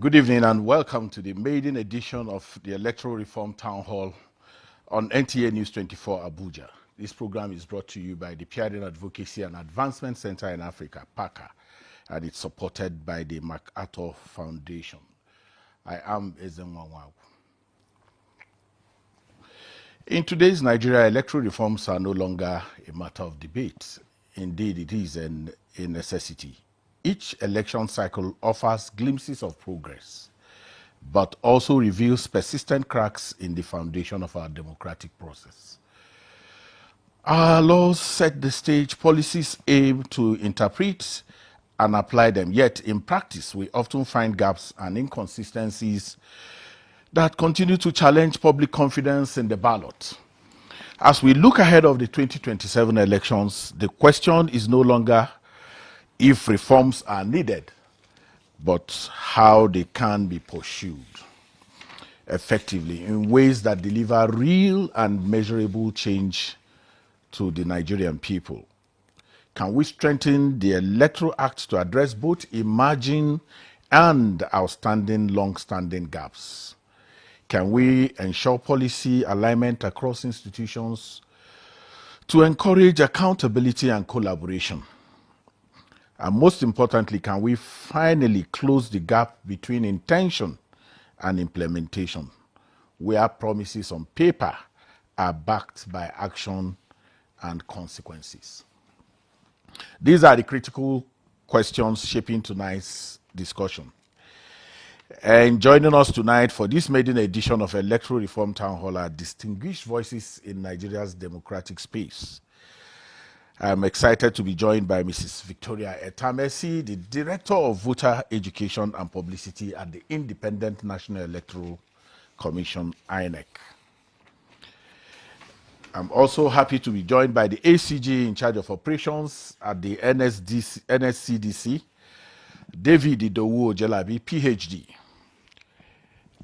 Good evening and welcome to the maiden edition of the Electoral Reform Town Hall on NTA News 24 Abuja. This program is brought to you by the Peering Advocacy and Advancement Center in Africa, PAACA, and it's supported by the MacArthur Foundation. I am Ezenwawagu. In today's Nigeria, electoral reforms are no longer a matter of debate. Indeed, it is a necessity. Each election cycle offers glimpses of progress, but also reveals persistent cracks in the foundation of our democratic process. Our laws set the stage, policies aim to interpret and apply them, yet in practice we often find gaps and inconsistencies that continue to challenge public confidence in the ballot. As we look ahead of the 2027 elections, the question is no longer if reforms are needed, but how they can be pursued effectively in ways that deliver real and measurable change to the Nigerian people. Can we strengthen the Electoral Act to address both emerging and outstanding long-standing gaps? Can we ensure policy alignment across institutions to encourage accountability and collaboration? And most importantly, can we finally close the gap between intention and implementation, where promises on paper are backed by action and consequences? These are the critical questions shaping tonight's discussion. And joining us tonight for this maiden edition of Electoral Reform Town Hall are distinguished voices in Nigeria's democratic space. I'm excited to be joined by Mrs. Victoria Eta-Messi, the Director of Voter Education and Publicity at the Independent National Electoral Commission, INEC. I'm also happy to be joined by the ACG in charge of operations at the NSCDC, David Idowu Ojelabi, PhD.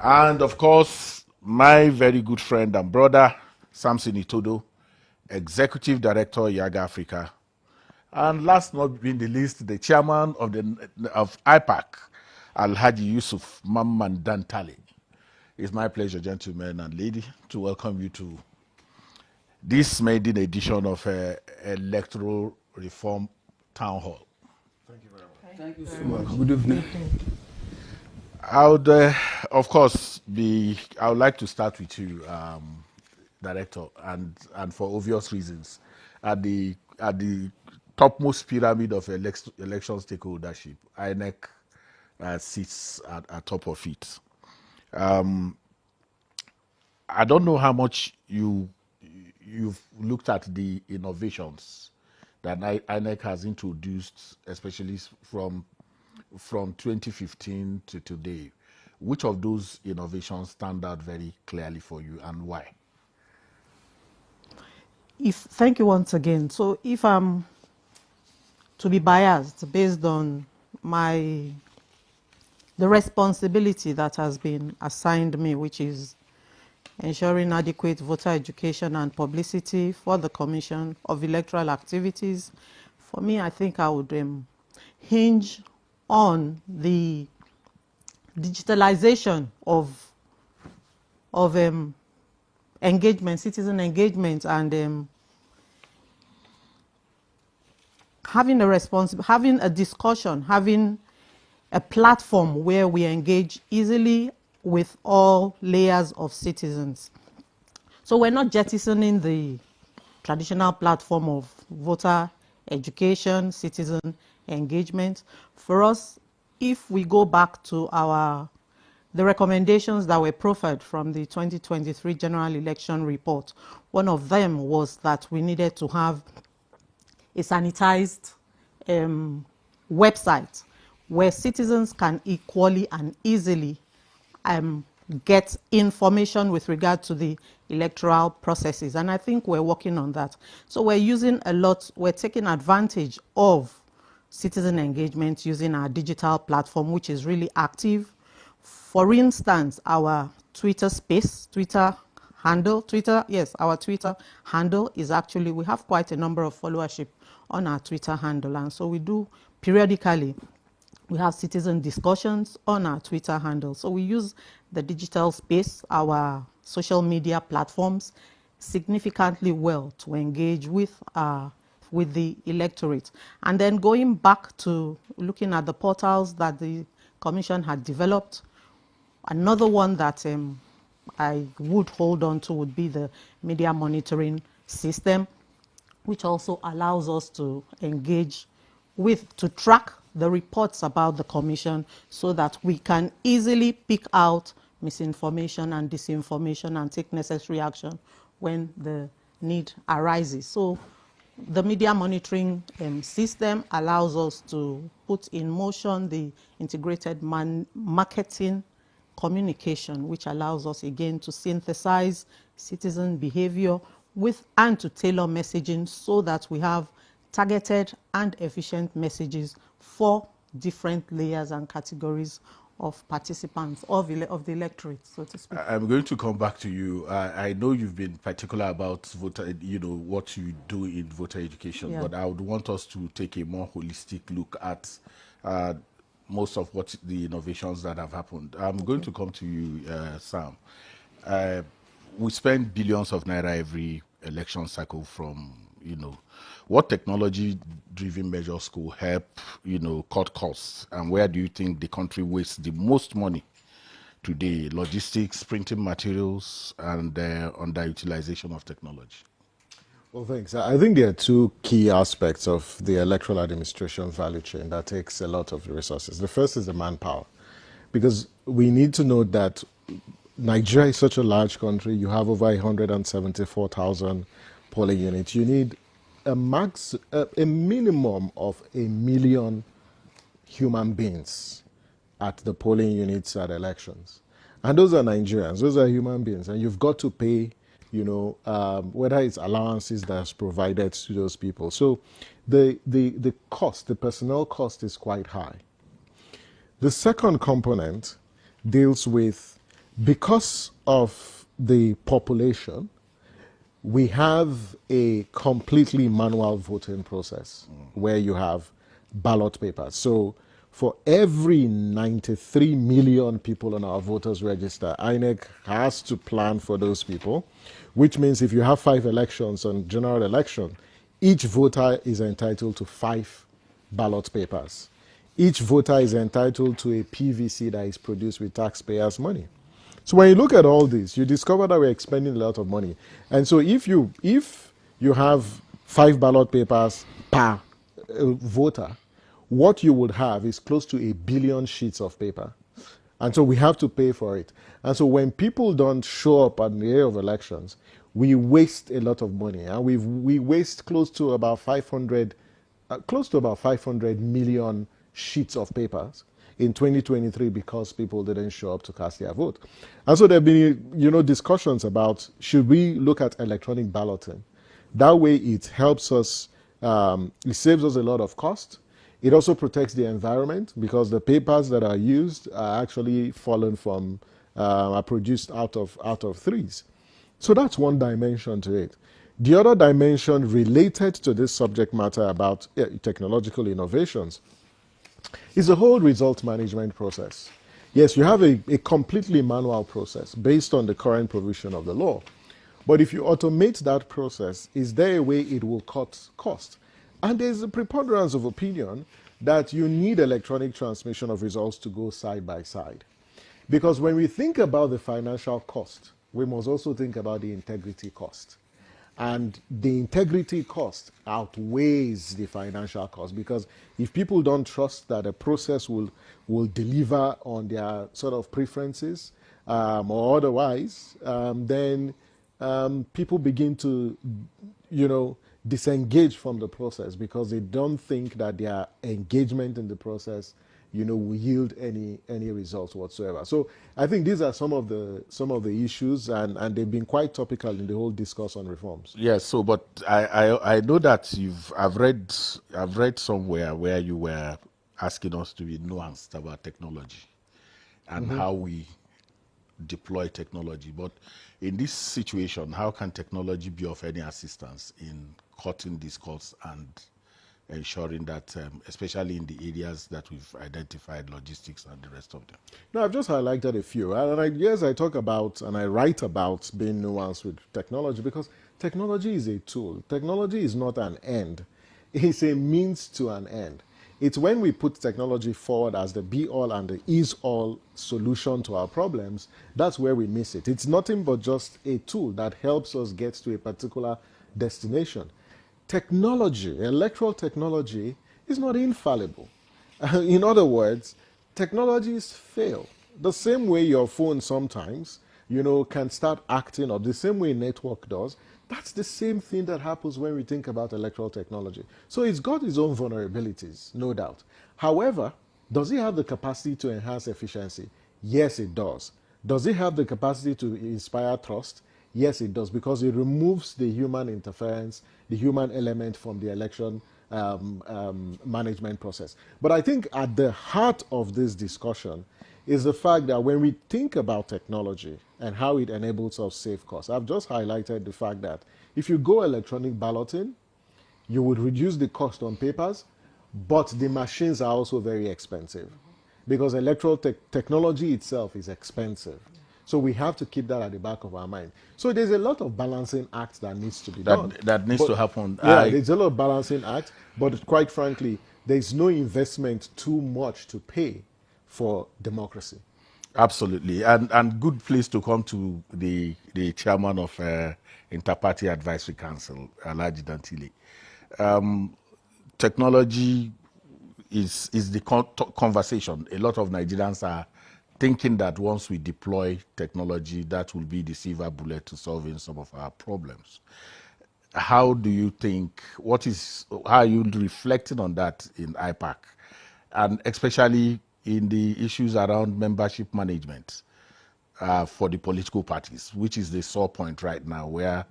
And of course, my very good friend and brother, Samson Itodo, Executive Director, YIAGA Africa. And last not being the least, the chairman of IPAC, Alhaji Yusuf, Mamman Dantelle. It's my pleasure, gentlemen and lady, to welcome you to this maiden edition of Electoral Reform Town Hall. Thank you very much. Thank you so much. Good evening. I would, of course, I would like to start with you, Director, and for obvious reasons, at the topmost pyramid of election stakeholdership, INEC sits at top of it. I don't know how much you've looked at the innovations that INEC has introduced, especially from 2015 to today. Which of those innovations stand out very clearly for you and why? Thank you once again. So if I'm to be biased based on the responsibility that has been assigned me, which is ensuring adequate voter education and publicity for the Commission of Electoral Activities, for me, I think I would hinge on the digitalization of engagement, citizen engagement, and having a discussion, having a platform where we engage easily with all layers of citizens. So we're not jettisoning the traditional platform of voter education, citizen engagement. For us, if we go back to the recommendations that were proffered from the 2023 General Election Report, one of them was that we needed to have a sanitized website where citizens can equally and easily get information with regard to the electoral processes. And I think we're working on that. So we're taking advantage of citizen engagement using our digital platform, which is really active. For instance, our Twitter handle is actually, we have quite a number of followership on our Twitter handle. And so we do periodically We have citizen discussions on our Twitter handle. So we use the digital space, our social media platforms, significantly well to engage with the electorate. And then going back to looking at the portals that the Commission had developed, another one that I would hold on to would be the media monitoring system, which also allows us to engage with, to track the reports about the Commission so that we can easily pick out misinformation and disinformation and take necessary action when the need arises. So the media monitoring system allows us to put in motion the integrated marketing communication, which allows us again to synthesize citizen behavior with and to tailor messaging so that we have targeted and efficient messages for different layers and categories of participants of the electorate, so to speak. I'm going to come back to you. I know you've been particular about voter, what you do in voter education, but I would want us to take a more holistic look at most of what the innovations that have happened. I'm going to come to you, Sam. We spend billions of naira every election cycle from, what technology-driven measures could help, cut costs, and where do you think the country wastes the most money today? Logistics, printing materials, and underutilization of technology. Well, thanks. I think there are two key aspects of the electoral administration value chain that takes a lot of resources. The first is the manpower, because we need to know that Nigeria is such a large country. You have over 174,000 polling units. You need a minimum of 1 million human beings at the polling units at elections. And those are Nigerians, those are human beings. And you've got to pay, whether it's allowances that's provided to those people. So the cost, the personnel cost is quite high. The second component deals with, because of the population, we have a completely manual voting process where you have ballot papers. So for every 93 million people on our voters register, INEC has to plan for those people, which means if you have 5 elections on general election, each voter is entitled to 5 ballot papers. Each voter is entitled to a PVC that is produced with taxpayers' money. So when you look at all this, you discover that we're expending a lot of money. And so if you have 5 ballot papers per voter, what you would have is close to 1 billion sheets of paper. And so we have to pay for it. And so when people don't show up at the day of elections, we waste a lot of money. And we waste close to about 500 million sheets of papers in 2023 because people didn't show up to cast their vote. And so there have been, discussions about, should we look at electronic balloting? That way it helps us, it saves us a lot of cost. It also protects the environment because the papers that are used are actually are produced out of trees. So that's one dimension to it. The other dimension related to this subject matter about technological innovations is the whole result management process. Yes, you have a completely manual process based on the current provision of the law. But if you automate that process, is there a way it will cut cost? And there's a preponderance of opinion that you need electronic transmission of results to go side by side. Because when we think about the financial cost, we must also think about the integrity cost. And the integrity cost outweighs the financial cost, because if people don't trust that a process will deliver on their sort of preferences or otherwise, then people begin to, disengage from the process because they don't think that their engagement in the process, will yield any results whatsoever. So I think these are some of the issues, and they've been quite topical in the whole discourse on reforms. Yes. So, but I know that I've read somewhere where you were asking us to be nuanced about technology and how we deploy technology. But in this situation, how can technology be of any assistance in cutting this cost and ensuring that, especially in the areas that we've identified, logistics and the rest of them? No, I've just highlighted a few. Yes, I talk about and I write about being nuanced with technology because technology is a tool. Technology is not an end. It's a means to an end. It's when we put technology forward as the be-all and the is-all solution to our problems, that's where we miss it. It's nothing but just a tool that helps us get to a particular destination. Technology, electoral technology, is not infallible. In other words, technologies fail. The same way your phone sometimes, can start acting up, the same way network does. That's the same thing that happens when we think about electoral technology. So it's got its own vulnerabilities, no doubt. However, does it have the capacity to enhance efficiency? Yes, it does. Does it have the capacity to inspire trust? Yes, it does, because it removes the human interference, the human element from the election management process. But I think at the heart of this discussion is the fact that when we think about technology and how it enables us save costs, I've just highlighted the fact that if you go electronic balloting, you would reduce the cost on papers, but the machines are also very expensive because electoral technology itself is expensive. So we have to keep that at the back of our mind. So there's a lot of balancing acts that needs to be done. That needs to happen. Yeah, there's a lot of balancing acts, but quite frankly, there's no investment too much to pay for democracy. Absolutely, and good place to come to the chairman of Interparty Advisory Council, Alhaji Dantelle. Technology is the conversation. A lot of Nigerians are thinking that once we deploy technology, that will be the silver bullet to solving some of our problems. How do you think, how are you reflecting on that in IPAC? And especially in the issues around membership management for the political parties, which is the sore point right now, where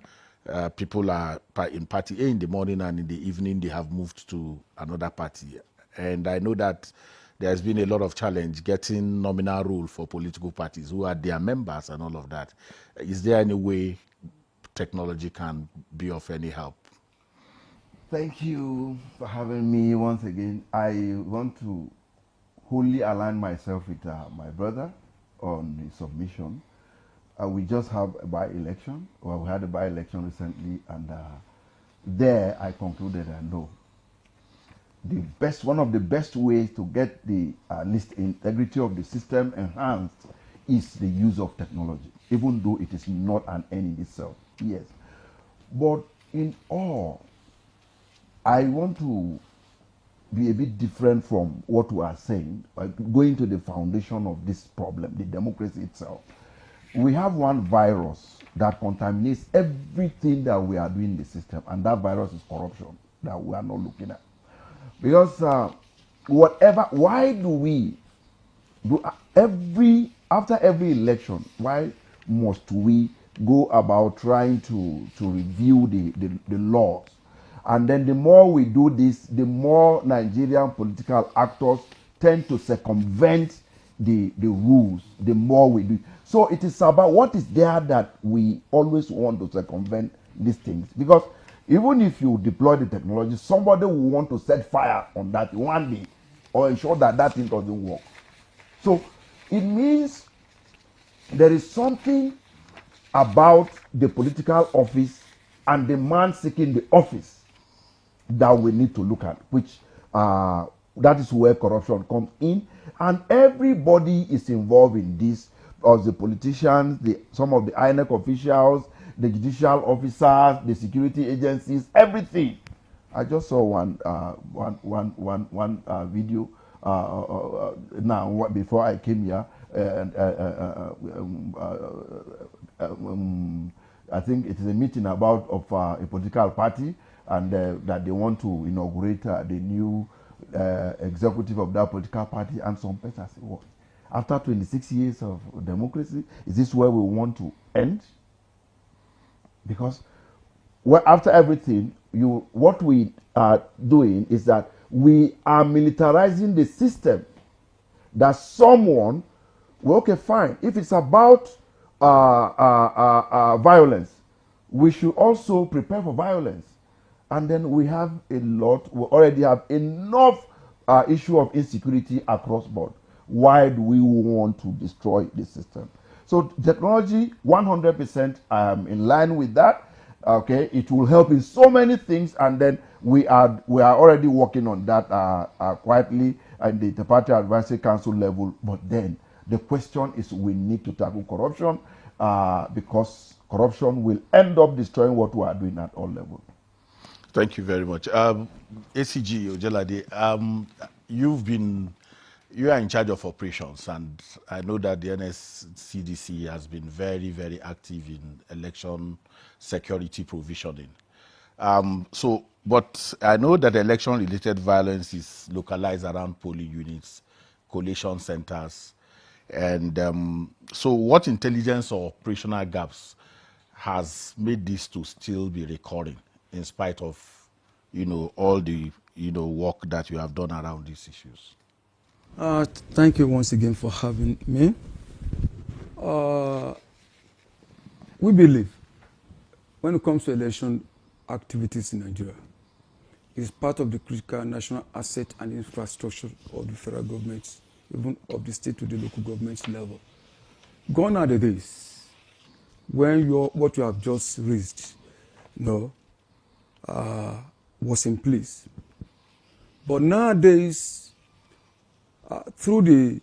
people are in party A in the morning and in the evening they have moved to another party. And I know that there's been a lot of challenge getting nominal role for political parties who are their members and all of that. Is there any way technology can be of any help? Thank you for having me once again. I want to wholly align myself with my brother on the submission. We just have a by-election. Well, we had a by-election recently, and there I concluded that no, one of the best ways to get the least integrity of the system enhanced is the use of technology, even though it is not an end in itself. Yes, but in all, I want to be a bit different from what we are saying, going to the foundation of this problem, the democracy itself. We have one virus that contaminates everything that we are doing in the system, and that virus is corruption that we are not looking at. Because why do we do after every election, why must we go about trying to review the laws? And then the more we do this, the more Nigerian political actors tend to circumvent the rules, the more we do. So it is about what is there that we always want to circumvent these things. Because even if you deploy the technology, somebody will want to set fire on that one day or ensure that that thing doesn't work. So it means there is something about the political office and the man seeking the office that we need to look at, which that is where corruption comes in, and everybody is involved in this, as the politicians, some of the INEC officials, the judicial officers, the security agencies, everything. I just saw one video now before I came here. I think it is a meeting about a political party, and that they want to inaugurate the new executive of that political party, and some person say, "What? After 26 years of democracy, is this where we want to end?" Because after everything, what we are doing is that we are militarizing the system. That someone, well, okay, fine. If it's about violence, we should also prepare for violence. And then we have we already have enough issue of insecurity across board. Why do we want to destroy the system? So technology, 100%, I am in line with that. Okay, it will help in so many things, and then we are already working on that quietly at the Interparty Advisory Council level. But then the question is, we need to tackle corruption because corruption will end up destroying what we are doing at all levels. Thank you very much. ACG Ojelabi, you are in charge of operations, and I know that the NSCDC has been very, very active in election security provisioning. But I know that election-related violence is localized around polling units, collation centers, and so what intelligence or operational gaps has made this to still be recurring in spite of, all the, work that you have done around these issues? Thank you once again for having me. We believe when it comes to election activities in Nigeria, it's part of the critical national asset and infrastructure of the federal government, even of the state to the local government level. Gone are the days when what you have just raised, was in place. But nowadays, through the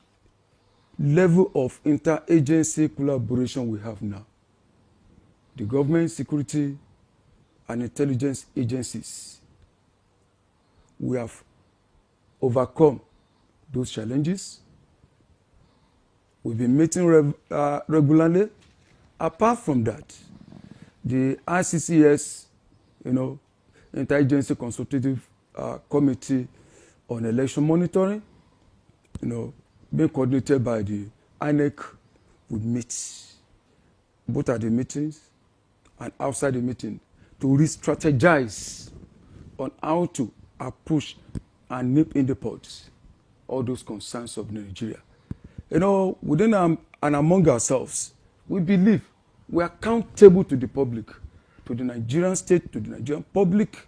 level of interagency collaboration we have now, the government, security, and intelligence agencies, we have overcome those challenges. We've been meeting regularly. Apart from that, the ICCS, Interagency Consultative Committee on Election Monitoring, being coordinated by the INEC, would meet both at the meetings and outside the meeting to re-strategize on how to approach and nip in the pods all those concerns of Nigeria. Within and among ourselves, we believe we are accountable to the public, to the Nigerian state, to the Nigerian public.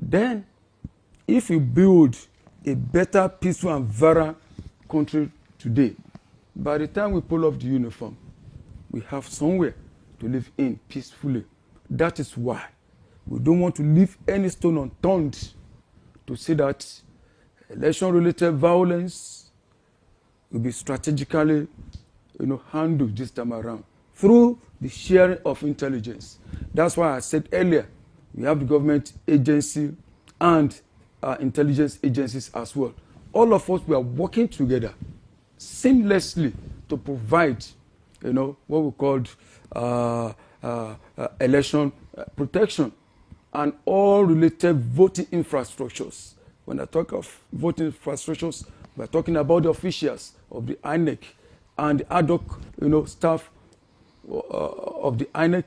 Then, if we build a better, peaceful, and vibrant country today, by the time we pull off the uniform, we have somewhere to live in peacefully. That is why we don't want to leave any stone unturned to see that election-related violence will be strategically, handled this time around through the sharing of intelligence. That's why I said earlier, we have the government agency and intelligence agencies as well. All of us, we are working together seamlessly to provide, what we call election protection and all related voting infrastructures. When I talk of voting infrastructures, we're talking about the officials of the INEC and the ad hoc, staff of the INEC,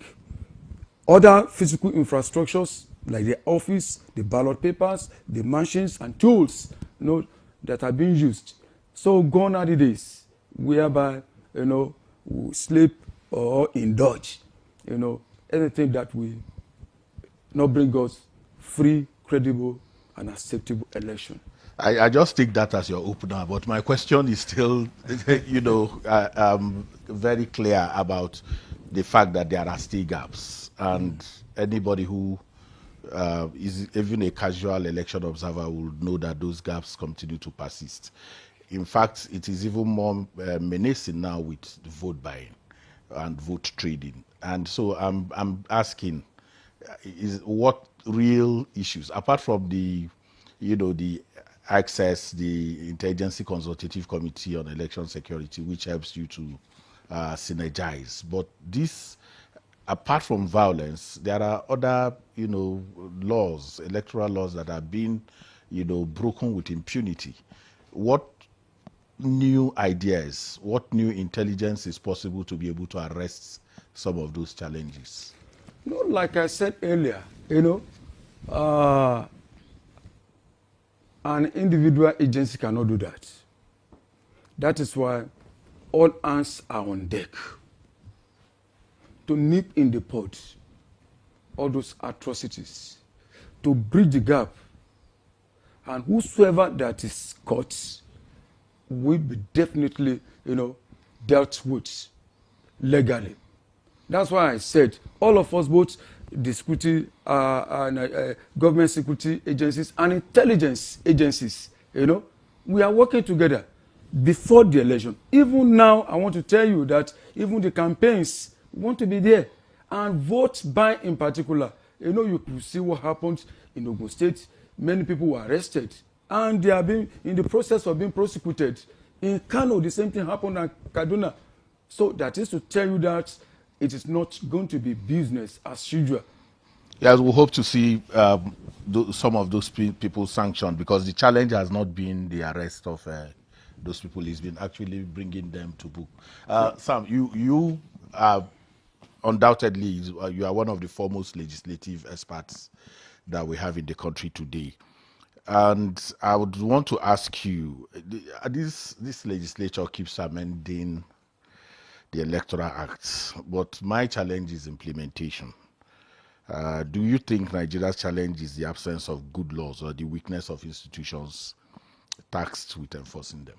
other physical infrastructures like the office, the ballot papers, the machines and tools, that are being used. So gone are the days whereby, we sleep or indulge, anything that will not bring us free, credible, and acceptable election. I just take that as your opener, but my question is still, very clear about the fact that there are still gaps, and anybody who is even a casual election observer will know that those gaps continue to persist. In fact, it is even more menacing now with vote buying and vote trading. And so I'm asking, what real issues, apart from the access, the Interagency Consultative Committee on Election Security, which helps you to synergize. But this, apart from violence, there are other, laws, electoral laws that are being, broken with impunity. What new ideas, what new intelligence is possible to be able to arrest some of those challenges? Like I said earlier, an individual agency cannot do that. That is why all hands are on deck to nip in the bud all those atrocities. to bridge the gap. And whosoever that is caught will be definitely, dealt with legally. That's why I said all of us, both the security, government security agencies and intelligence agencies, we are working together before the election. Even now, I want to tell you that even the campaigns want to be there. And vote buy in particular, you could see what happened in Ogun State. Many people were arrested and they are being in the process of being prosecuted. In Kano, the same thing happened at Kaduna. So that is to tell you that it is not going to be business as usual. Yes, we hope to see some of those people sanctioned, because the challenge has not been the arrest of those people. It's been actually bringing them to book. Sam, you are undoubtedly, you are one of the foremost legislative experts that we have in the country today. And I would want to ask you, this legislature keeps amending the Electoral Act, but my challenge is implementation. Do you think Nigeria's challenge is the absence of good laws or the weakness of institutions tasked with enforcing them?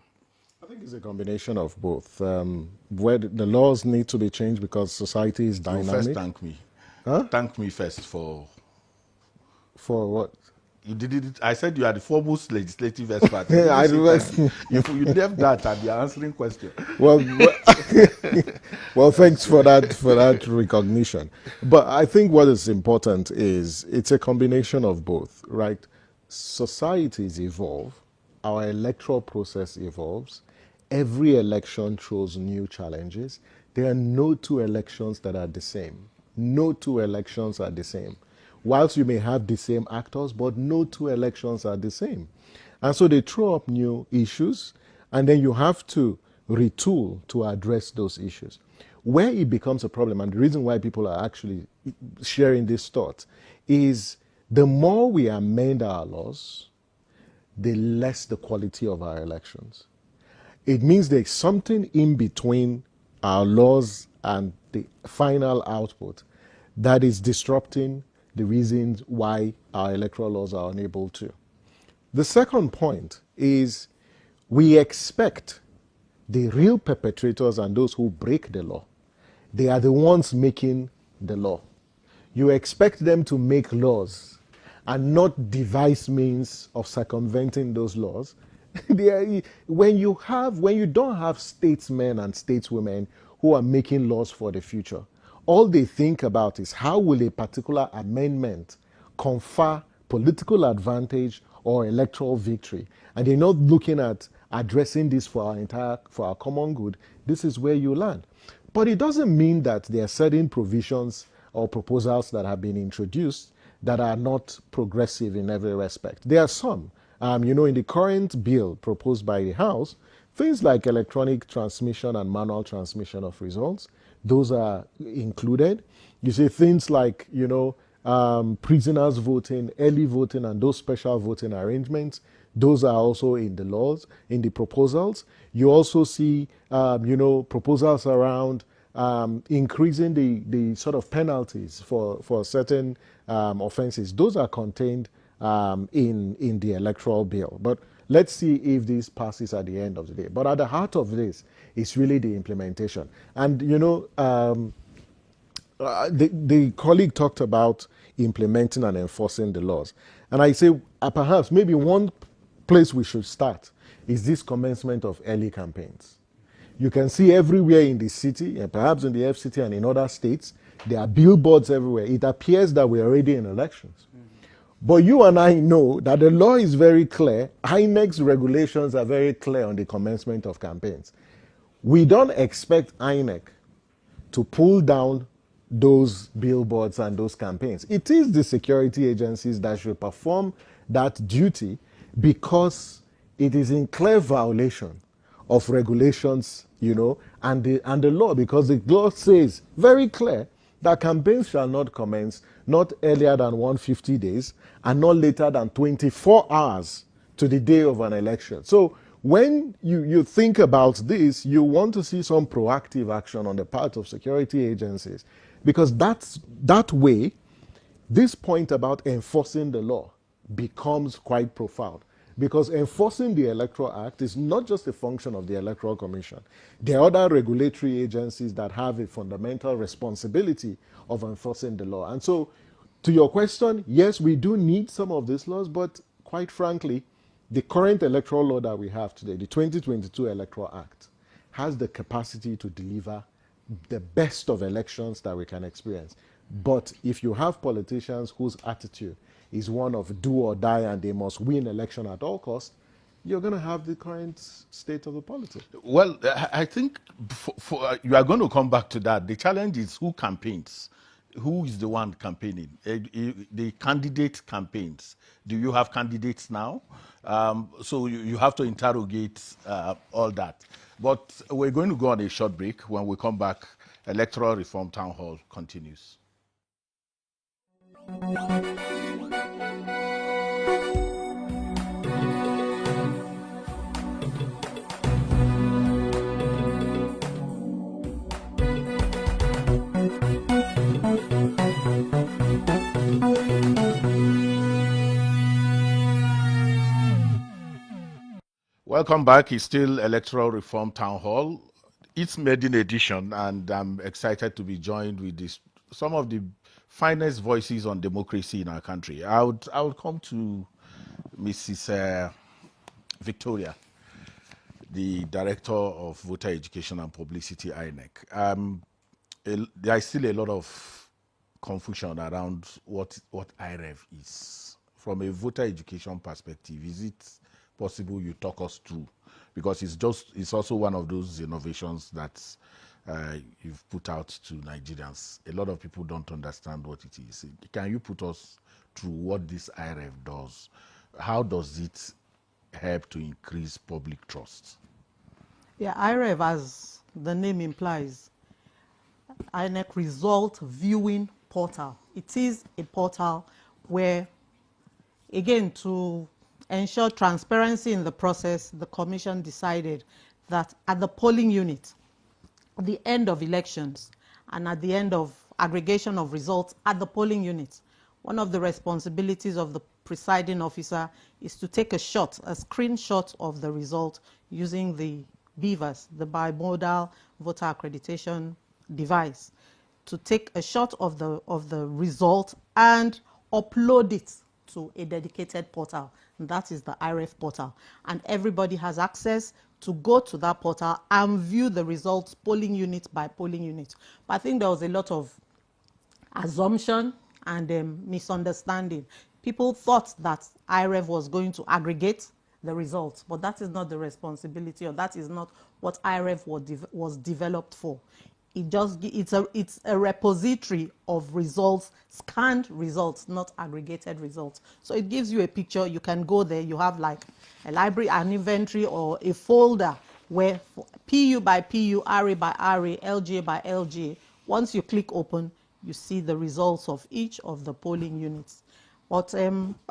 I think it's a combination of both. Where the laws need to be changed because society is dynamic. So first, thank me. Huh? Thank me first for what? You did it. I said you are the foremost legislative expert. I you left that and you're answering questions. Well, thanks for that recognition. But I think what is important is it's a combination of both, right? Societies evolve, our electoral process evolves. Every election throws new challenges. There are no two elections that are the same. No two elections are the same. Whilst you may have the same actors, but no two elections are the same. And so they throw up new issues, and then you have to retool to address those issues. Where it becomes a problem, and the reason why people are actually sharing this thought, is the more we amend our laws, the less the quality of our elections. It means there's something in between our laws and the final output that is disrupting the reasons why our electoral laws are unable to. The second point is we expect the real perpetrators and those who break the law, they are the ones making the law. You expect them to make laws and not devise means of circumventing those laws. When you don't have statesmen and stateswomen who are making laws for the future, all they think about is how will a particular amendment confer political advantage or electoral victory. And they're not looking at addressing this for our common good. This is where you land. But it doesn't mean that there are certain provisions or proposals that have been introduced that are not progressive in every respect. There are some. In the current bill proposed by the House, things like electronic transmission and manual transmission of results, those are included. You see things like, prisoners voting, early voting, and those special voting arrangements, those are also in the laws, in the proposals. You also see, proposals around increasing the sort of penalties for certain offenses. Those are contained in the electoral bill. But let's see if this passes at the end of the day. But at the heart of this is really the implementation. And, the colleague talked about implementing and enforcing the laws. And I say perhaps maybe one place we should start is this commencement of early campaigns. You can see everywhere in the city, and perhaps in the FCT and in other states, there are billboards everywhere. It appears that we're already in elections. But you and I know that the law is very clear. INEC's regulations are very clear on the commencement of campaigns. We don't expect INEC to pull down those billboards and those campaigns. It is the security agencies that should perform that duty because it is in clear violation of regulations, and the law, because the law says very clear that campaigns shall not commence not earlier than 150 days and not later than 24 hours to the day of an election. So when you think about this, you want to see some proactive action on the part of security agencies, because that way this point about enforcing the law becomes quite profound, because enforcing the Electoral Act is not just a function of the Electoral Commission. There are other regulatory agencies that have a fundamental responsibility of enforcing the law. And so, to your question, yes, we do need some of these laws, but quite frankly, the current electoral law that we have today, the 2022 Electoral Act, has the capacity to deliver the best of elections that we can experience. But if you have politicians whose attitude is one of do or die and they must win election at all costs, you're going to have the current state of the politics. Well, I think you are going to come back to that. The challenge is who campaigns. Who is the one campaigning? The candidate campaigns. Do you have candidates now? So you have to interrogate all that. But we're going to go on a short break. When we come back, Electoral Reform Town Hall continues. Welcome back. It's still Electoral Reform Town Hall. It's maiden edition, and I'm excited to be joined with some of the finest voices on democracy in our country. I would come to Mrs. Victoria, the Director of Voter Education and Publicity, INEC. There is still a lot of confusion around what IREV is. From a voter education perspective, is it possible you talk us through? Because it's also one of those innovations that you've put out to Nigerians. A lot of people don't understand what it is. Can you put us through what this IREV does? How does it help to increase public trust? Yeah, IREV, as the name implies, INEC Result Viewing Portal. It is a portal where, again, to ensure transparency in the process, the Commission decided that at the polling unit, at the end of elections, and at the end of aggregation of results at the polling unit, one of the responsibilities of the presiding officer is to take a screenshot of the result using the BVAS, the bimodal voter accreditation device, to take a shot of the result and upload it to a dedicated portal. And that is the IREV portal. And everybody has access to go to that portal and view the results polling unit by polling unit. But I think there was a lot of assumption and misunderstanding. People thought that IREV was going to aggregate the results, but that is not the responsibility, or that is not what IREV was developed for. It's a repository of results, scanned results, not aggregated results. So it gives you a picture. You can go there. You have like a library, an inventory, or a folder where PU by PU, RA by RA, LGA by LGA. Once you click open, you see the results of each of the polling units. But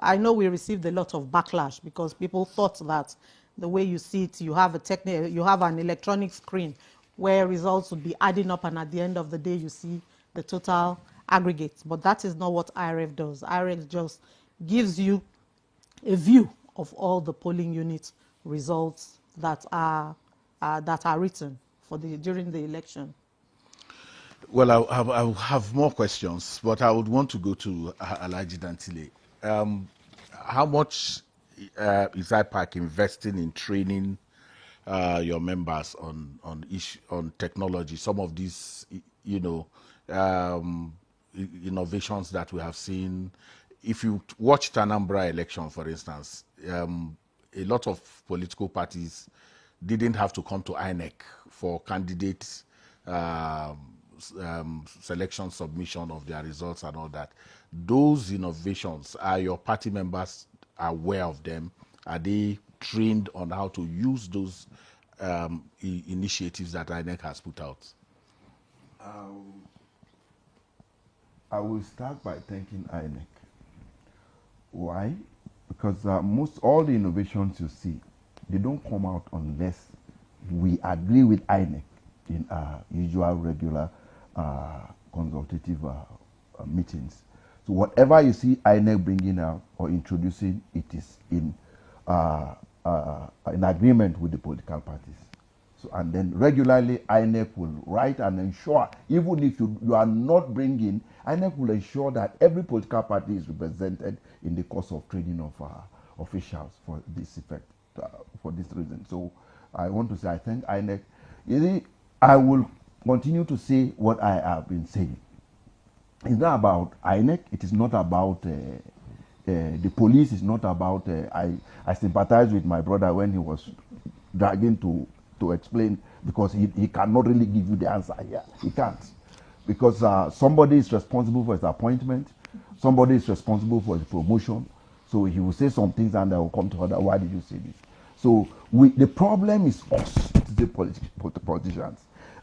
I know we received a lot of backlash because people thought that the way you see it, you have an electronic screen where results would be adding up, and at the end of the day, you see the total aggregates. But that is not what IREV does. IREV just gives you a view of all the polling unit results that are written during the election. Well, I'll have more questions, but I would want to go to Alhaji Dantelle. How much is IPAC investing in training your members on technology? Some of these, innovations that we have seen. If you watched Anambra election, for instance, a lot of political parties didn't have to come to INEC for candidates. Selection, submission of their results and all that. Those innovations, are your party members aware of them? Are they trained on how to use those initiatives that INEC has put out? I will start by thanking INEC. Why? Because all the innovations you see, they don't come out unless we agree with INEC in our usual regular consultative meetings. So So whatever you see INEC bringing out or introducing, it is in agreement with the political parties. So, and then regularly INEC will write and ensure, even if you are not bringing, INEC will ensure that every political party is represented in the course of training of officials for this effect, for this reason. So I want to say I thank INEC. I will continue to say what I have been saying. It's not about INEC. It is not about the police. It's not about. I sympathize with my brother when he was dragging to explain, because he cannot really give you the answer here. He can't, because somebody is responsible for his appointment. Somebody is responsible for his promotion. So he will say some things and they will come to order. Why did you say this? So the problem is us, it's the politicians.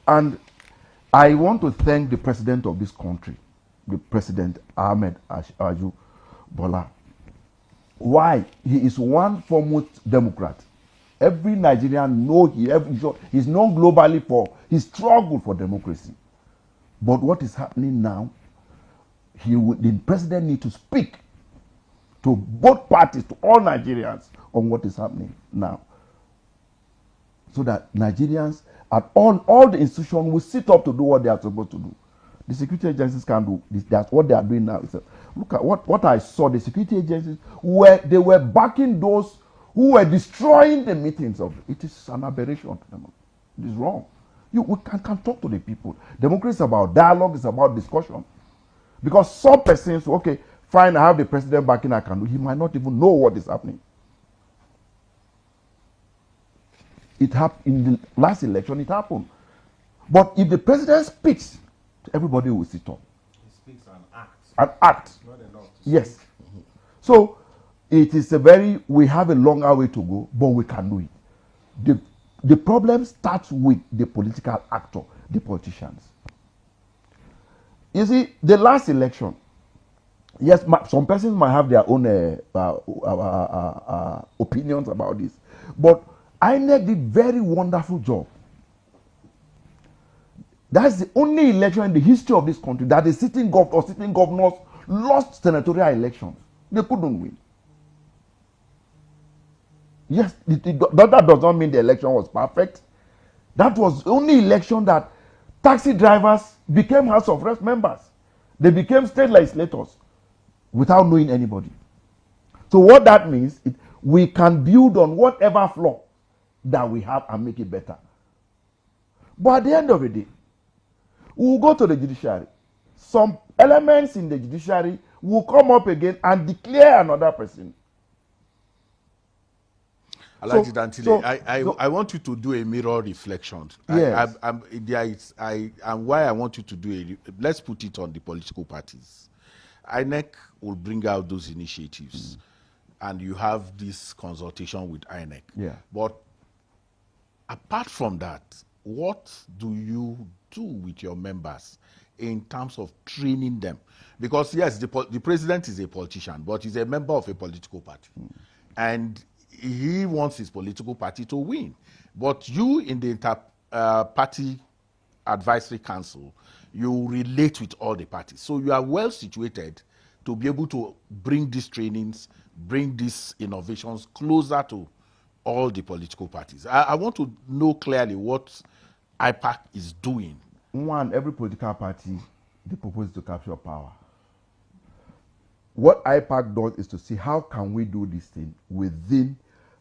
And I want to thank the president of this country, the President Ahmed Aju Bola. Why? He is one foremost Democrat. Every Nigerian knows he's known globally for his struggle for democracy. But what is happening now, the president needs to speak to both parties, to all Nigerians, on what is happening now. So that Nigerians at all the institutions will sit up to do what they are supposed to do. The security agencies can do this. That's what they are doing now. Look at what I saw. The security agencies they were backing those who were destroying the meetings of it. Is an aberration. It is wrong. We can talk to the people. Democracy is about dialogue. It's about discussion. Because some persons, okay, fine, I have the president backing, I can do. He might not even know what is happening. It happened in the last election. It happened. But if the president speaks, everybody will sit up. He speaks and acts. And act. Not enough. Yes. So it is we have a longer way to go, but we can do it. The problem starts with the political actor, the politicians. You see, the last election, yes, some persons might have their own opinions about this, but INEC did very wonderful job. That's the only election in the history of this country that the sitting governors lost senatorial elections. They couldn't win. Yes, that does not mean the election was perfect. That was the only election that taxi drivers became House of Reps members. They became state legislators without knowing anybody. So what that means, we can build on whatever flaw that we have and make it better. But at the end of the day, we will go to the judiciary. Some elements in the judiciary will come up again and declare another person. I like it, Dantelle. I want you to do a mirror reflection. Yes. And why I want you to do it, let's put it on the political parties. INEC will bring out those initiatives, and you have this consultation with INEC. Yeah. But apart from that, what do you do with your members in terms of training them? Because yes, the president is a politician, but he's a member of a political party. And he wants his political party to win. But you in the party advisory council, you relate with all the parties. So you are well situated to be able to bring these trainings, bring these innovations closer to all the political parties. I want to know clearly what IPAC is doing. One, every political party, they propose to capture power. What IPAC does is to see how can we do this thing within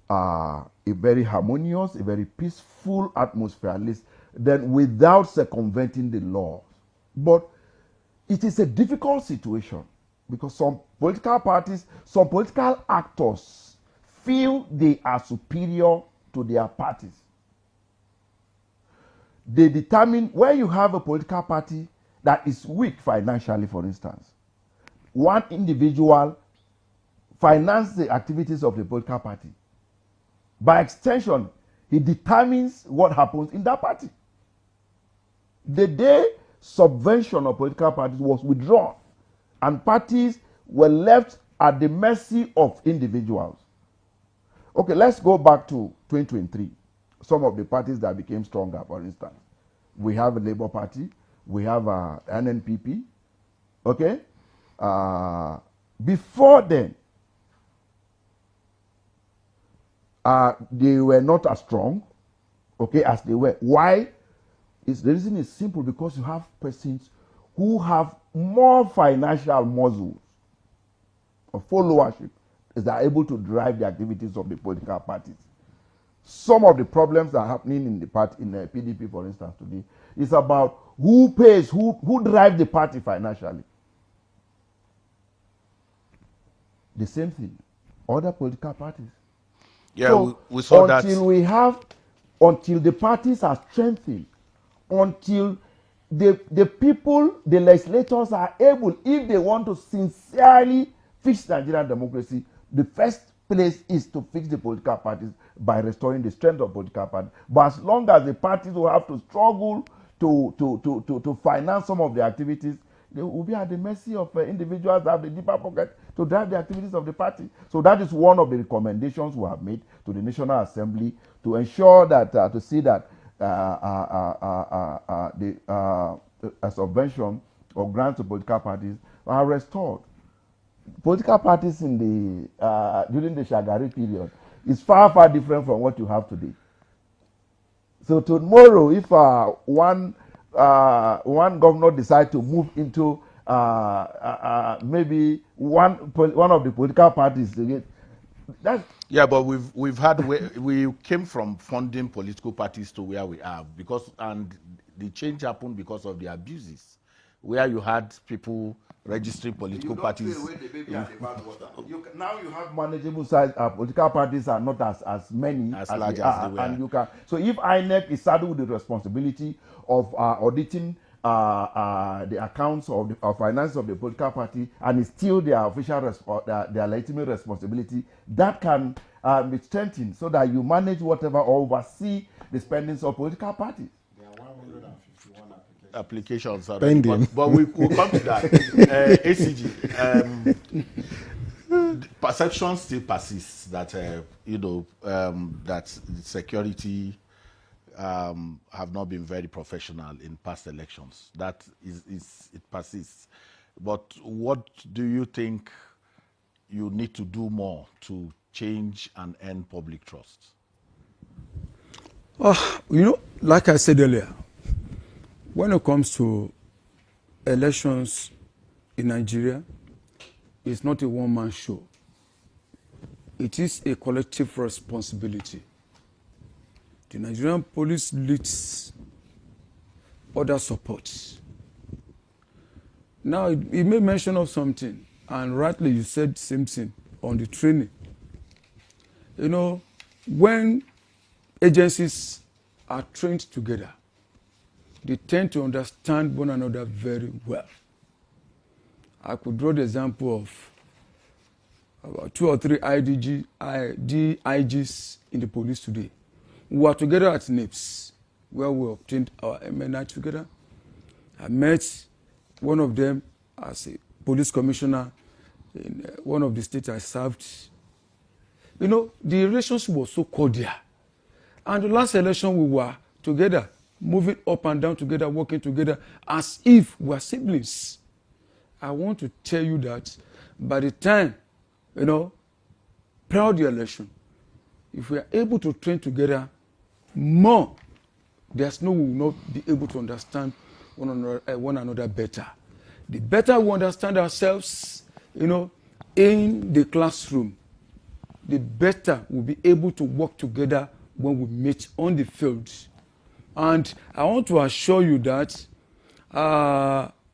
a very harmonious, a very peaceful atmosphere, at least, then without circumventing the laws. But it is a difficult situation because some political parties, some political actors feel they are superior to their parties. They determine when you have a political party that is weak financially, for instance, one individual finances the activities of the political party. By extension, he determines what happens in that party. The day subvention of political parties was withdrawn and parties were left at the mercy of individuals. Okay, let's go back to 2023. Some of the parties that became stronger, for instance. We have a Labour Party, we have a NNPP, okay? before then, they were not as strong, okay, as they were. Why? The reason is simple, because you have persons who have more financial muscles or followership that are able to drive the activities of the political parties. Some of the problems that are happening in the party, in the PDP, for instance, today, is about who pays, who drives the party financially. The same thing, other political parties. Yeah, so we saw that. Until the parties are strengthened, until the people, the legislators are able, if they want to sincerely fix Nigerian democracy, the first place is to fix the political parties by restoring the strength of political parties. But as long as the parties will have to struggle to finance some of the activities, they will be at the mercy of individuals that have the deeper pocket to drive the activities of the party. So that is one of the recommendations we have made to the National Assembly to ensure that, to see that the subvention or grants to political parties are restored. Political parties in the during the Shagari period is far different from what you have today. So tomorrow, if one governor decides to move into maybe one of the political parties, that's yeah, but we've had we came from funding political parties to where we are, because, and the change happened because of the abuses, where you had people registering political parties. Now you have manageable size. Political parties are not as many as large as they were. And you can. So if INEC is saddled with the responsibility of auditing the accounts of the finances of the political party, and it's still their official their legitimate responsibility, that can be strengthened so that you manage whatever or oversee the spendings of political parties. There are 151 applications pending. But we'll come to that. ACG, perception still persists that that security have not been very professional in past elections. That it persists. But what do you think you need to do more to change and earn public trust? Like I said earlier, when it comes to elections in Nigeria, it's not a one-man show. It is a collective responsibility. The Nigerian police leads other supports. Now, you made mention of something, and rightly you said Samson on the training. When agencies are trained together, they tend to understand one another very well. I could draw the example of about 2 or 3 DIGs in the police today. We were together at NIPS, where we obtained our MNI together. I met one of them as a police commissioner in one of the states I served. The relationship was so cordial. And the last election, we were together, moving up and down together, working together, as if we were siblings. I want to tell you that by the time, prior to the election, if we are able to train together more, there's no, we will not be able to understand one another better. The better we understand ourselves, in the classroom, the better we'll be able to work together when we meet on the field. And I want to assure you that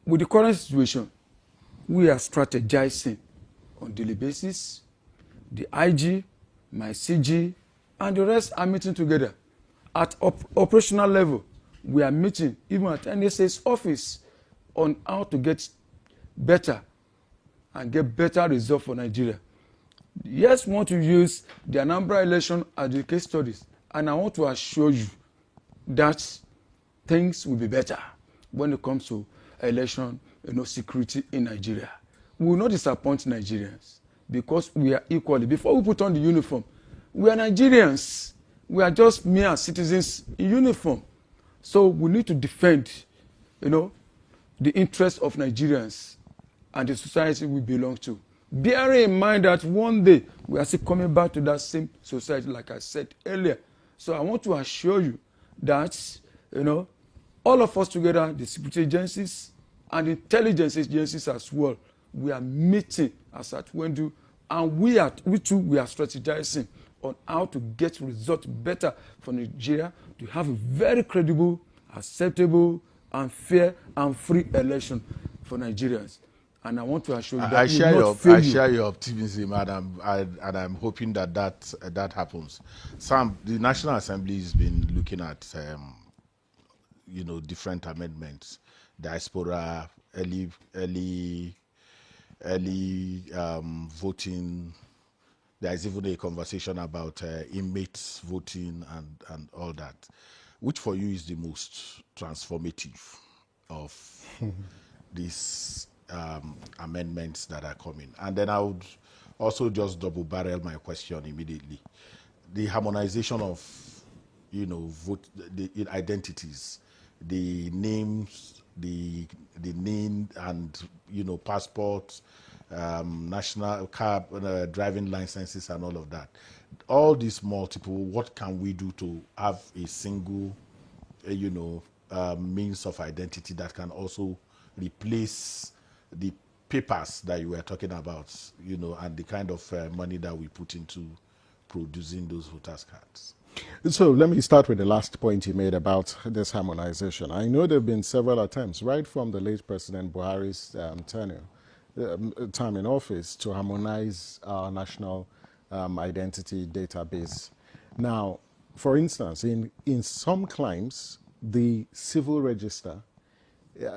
with the current situation, we are strategizing on a daily basis. The IG, my CG, and the rest are meeting together. At operational level, we are meeting even at NSA's office on how to get better and get better results for Nigeria. Yes, we want to use the Anambra election as the case studies, and I want to assure you that things will be better when it comes to election, security in Nigeria. We will not disappoint Nigerians because we are equally. Before we put on the uniform, we are Nigerians. We are just mere citizens in uniform. So we need to defend, the interests of Nigerians and the society we belong to. Bearing in mind that one day we are still coming back to that same society, like I said earlier. So I want to assure you that, all of us together, the security agencies and intelligence agencies as well, we are meeting as at Wendu, and we are strategizing on how to get results better for Nigeria to have a very credible, acceptable, and fair and free election for Nigerians. And I want to assure you that I I share your optimism, and I'm hoping that happens. Sam, the National Assembly has been looking at different amendments, diaspora, early voting. There's even a conversation about inmates voting and all that. Which for you is the most transformative of these amendments that are coming? And then I would also just double barrel my question immediately. The harmonization of, the identities, the names, the name and, passports, national car, driving licenses and all of that. All these multiple, what can we do to have a single, means of identity that can also replace the papers that you were talking about, and the kind of money that we put into producing those voters' cards? So let me start with the last point you made about this harmonization. I know there have been several attempts, right from the late President Buhari's time in office, to harmonize our national identity database. Now, for instance, in some climes, the civil register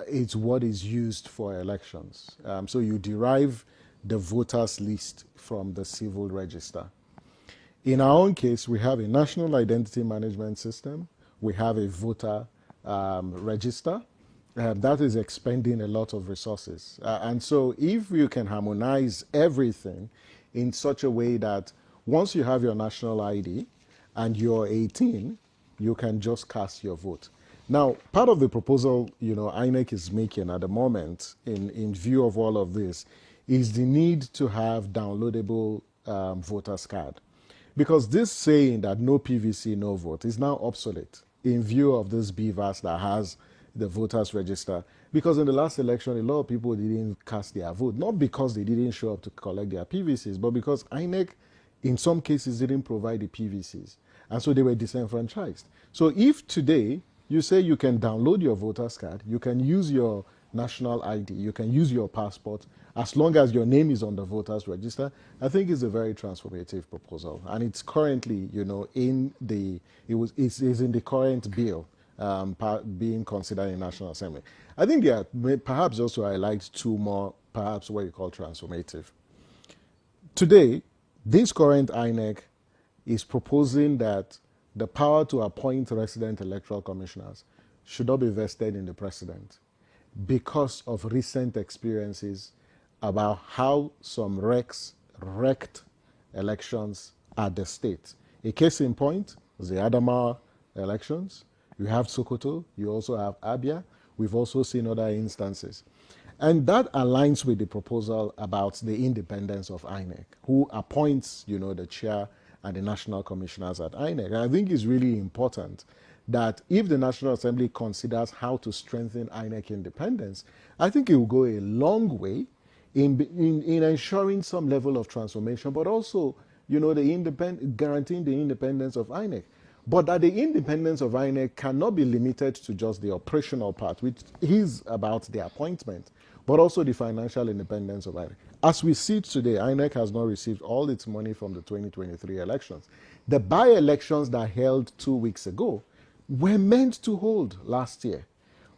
is what is used for elections. So you derive the voters list from the civil register. In our own case, we have a national identity management system. We have a voter register. That is expending a lot of resources. And so if you can harmonize everything in such a way that once you have your national ID and you're 18, you can just cast your vote. Now, part of the proposal, INEC is making at the moment in view of all of this is the need to have downloadable voters card. Because this saying that no PVC, no vote is now obsolete in view of this BVAS that has the voters register. Because in the last election, a lot of people didn't cast their vote, not because they didn't show up to collect their PVCs, but because INEC, in some cases, didn't provide the PVCs. And so they were disenfranchised. So if today you say you can download your voters card, you can use your national ID, you can use your passport, as long as your name is on the voters register, I think it's a very transformative proposal. And it's currently, it's in the current bill being considered in National Assembly. I think there are perhaps also I liked two more, perhaps what you call transformative. Today, this current INEC is proposing that the power to appoint resident electoral commissioners should not be vested in the president because of recent experiences about how some wrecked elections at the state. A case in point is the Adamawa elections. You have Sokoto, you also have Abia. We've also seen other instances. And that aligns with the proposal about the independence of INEC, who appoints, the chair and the national commissioners at INEC. And I think it's really important that if the National Assembly considers how to strengthen INEC independence, I think it will go a long way in ensuring some level of transformation, but also, guaranteeing the independence of INEC. But that the independence of INEC cannot be limited to just the operational part, which is about the appointment, but also the financial independence of INEC. As we see today, INEC has not received all its money from the 2023 elections. The by-elections that held 2 weeks ago were meant to hold last year.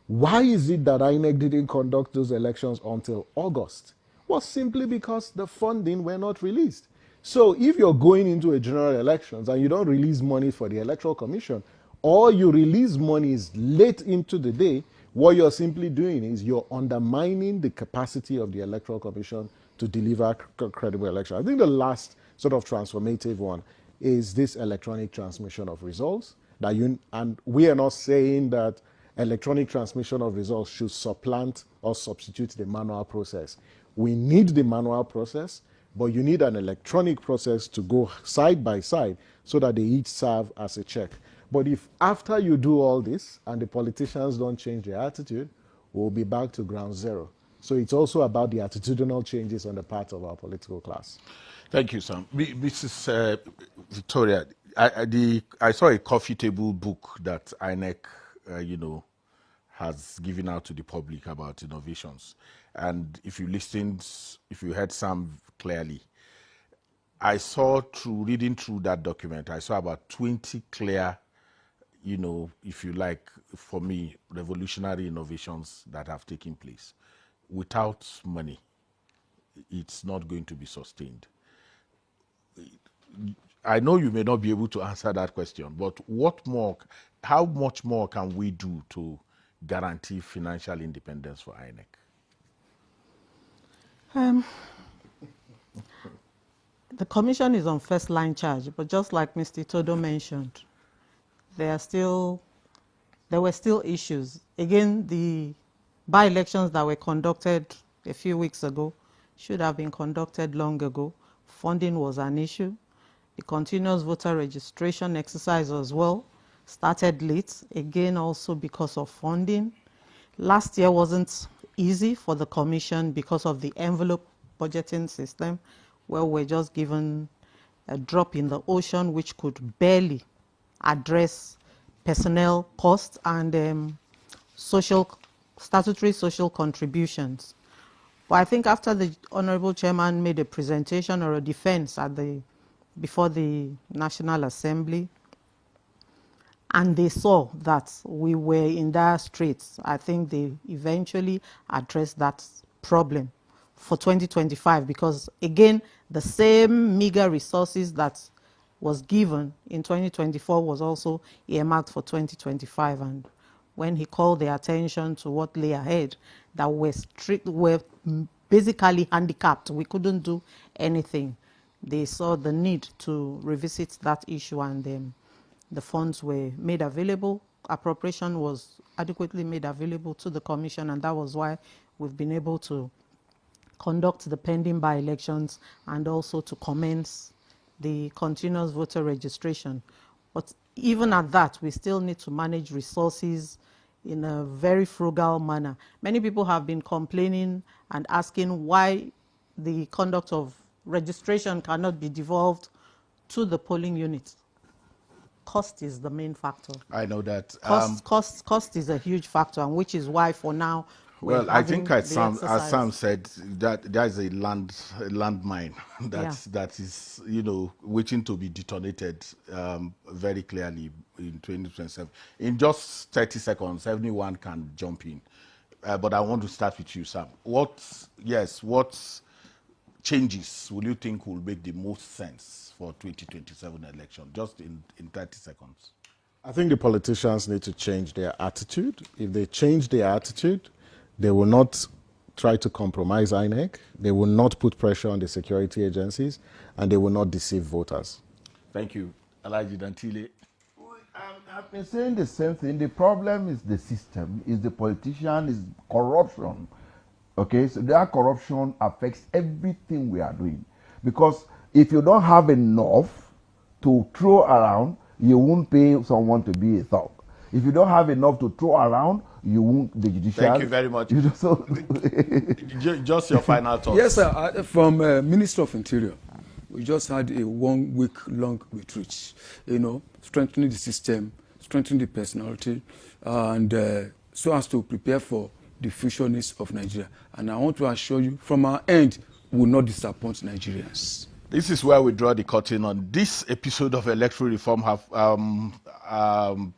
Why is it that INEC didn't conduct those elections until August? Well, simply because the funding were not released. So if you're going into a general elections and you don't release money for the Electoral Commission, or you release monies late into the day, what you're simply doing is you're undermining the capacity of the Electoral Commission to deliver credible election. I think the last sort of transformative one is this electronic transmission of results. And we are not saying that electronic transmission of results should supplant or substitute the manual process. We need the manual process, but you need an electronic process to go side by side so that they each serve as a check. But if after you do all this and the politicians don't change their attitude, we'll be back to ground zero. So it's also about the attitudinal changes on the part of our political class. Thank you, Sam. Mrs. Victoria, I saw a coffee table book that INEC, has given out to the public about innovations. And if you heard Sam clearly, I saw through reading through that document, I saw about 20 clear, if you like, for me, revolutionary innovations that have taken place. Without money, it's not going to be sustained. I know you may not be able to answer that question, but how much more can we do to guarantee financial independence for INEC? The commission is on first line charge, but just like Mr. Itodo mentioned, there were still issues. Again, the by-elections that were conducted a few weeks ago should have been conducted long ago. Funding was an issue. The continuous voter registration exercise as well started late, again also because of funding. Last year wasn't easy for the commission because of the envelope budgeting system, where we're just given a drop in the ocean which could barely address personnel costs and statutory social contributions. But I think after the Honorable Chairman made a presentation or a defense before the National Assembly, and they saw that we were in dire straits, I think they eventually addressed that problem for 2025, because again, the same meager resources that was given in 2024 was also earmarked for 2025. And when he called their attention to what lay ahead, that were basically handicapped, we couldn't do anything, they saw the need to revisit that issue, and the funds were made available. Appropriation was adequately made available to the commission, and that was why we've been able to conduct the pending by-elections and also to commence the continuous voter registration. But even at that, we still need to manage resources in a very frugal manner. Many people have been complaining and asking why the conduct of registration cannot be devolved to the polling unit. Cost is the main factor. I know that. Cost is a huge factor, and which is why for now, well, I think as Sam said, that there's a landmine that is, waiting to be detonated very clearly in 2027. In just 30 seconds, everyone can jump in. But I want to start with you, Sam. What changes will you think will make the most sense for 2027 election? Just in 30 seconds. I think the politicians need to change their attitude. If they change their attitude, they will not try to compromise INEC, they will not put pressure on the security agencies, and they will not deceive voters. Thank you. Alhaji Dantelle. I've been saying the same thing. The problem is the system, is the politician, is corruption. Okay, so that corruption affects everything we are doing. Because if you don't have enough to throw around, you won't pay someone to be a thug. If you don't have enough to throw around, you won't, the judiciary. Thank you very much. Just your final thoughts. Yes, sir. From Minister of Interior, we just had a 1 week long retreat, strengthening the system, strengthening the personality, and so as to prepare for the future needs of Nigeria. And I want to assure you, from our end, we will not disappoint Nigerians. This is where we draw the curtain on this episode of Electoral Reform Town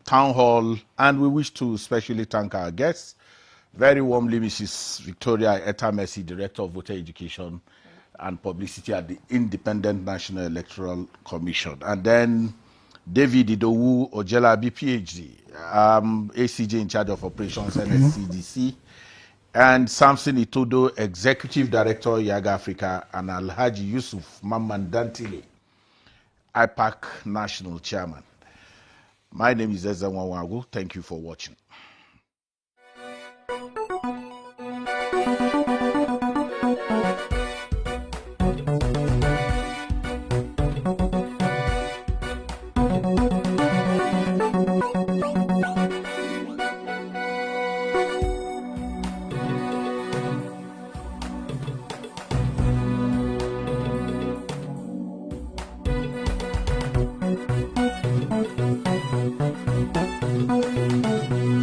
Hall, and we wish to especially thank our guests very warmly, Mrs. Victoria Eta-Messi, Director of Voter Education and Publicity at the Independent National Electoral Commission, and then David Idowu Ojelabi, PhD, ACJ in charge of operations, NSCDC, and Samson Itodo, Executive Director, YIAGA Africa, and Alhaji Yusuf Mamman Dantelle, IPAC National Chairman. My name is Eze Nwanwagu. Thank you for watching. Thank you.